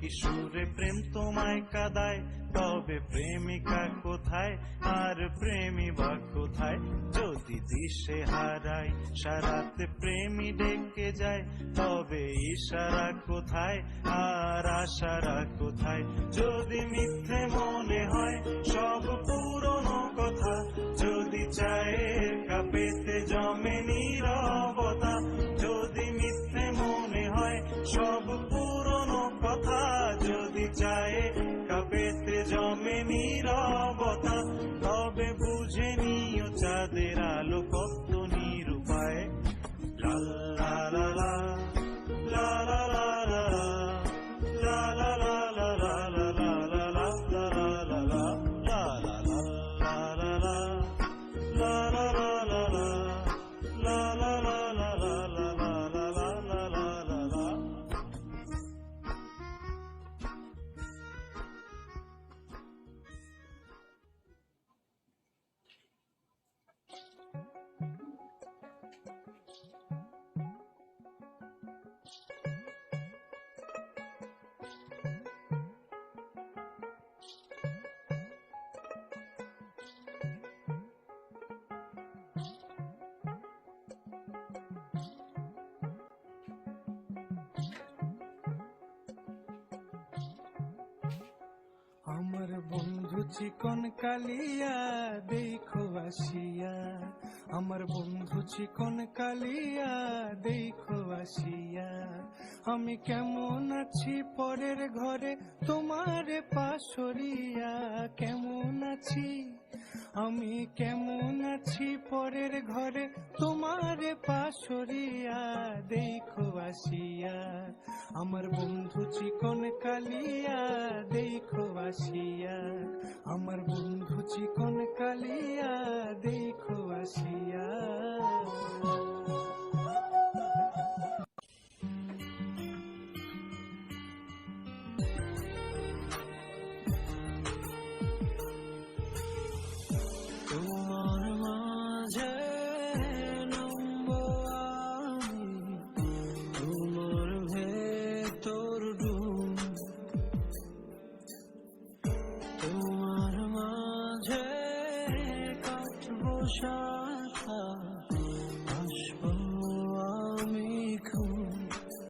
কিশোরে প্রেম তোমায় কাদায়, তবে প্রেমিকা কোথায় আর প্রেমী বা কোথায়? যদি দিশে হারাই সারাতে প্রেমী ডেকে যায়, তবে ইশারা কোথায় আর আশারা কোথায়? যদি মিথ্যে মনে হয় সব পুরনো কথা, যদি চায়ের কাপেতে জমে নীরবতা, যদি মিথ্যে মনে হয় সব পুরনো কথা, যদি চায়ের কাপেতে জমে নীরবতা, তবে বুঝে নিও চাঁদের আলো কত নিরুপায়। লা লা লা লা লা লা লা লা লা লা লা লা লা লা লা লা লা লা আমার বন্ধু চিকন কালিয়া দেখো আসিয়া, আমার বন্ধু চিকন কালিয়া দেখো আসিয়া, আমি কেমন আছি পরের ঘরে তোমার পাশরিয়া, কেমন আছি আমি কেমন আছি পরের ঘরে তোমার পাশরিয়া দেখো আসিয়া, আমার বন্ধু চিকন কালিয়া দেখো আসিয়া, আমার বন্ধু চিকন কালিয়া দেখো আসিয়া। তোমার মাঝে নম্বর আমি, তোমার ভেতর ডুব, তোমার মাঝে কাটবো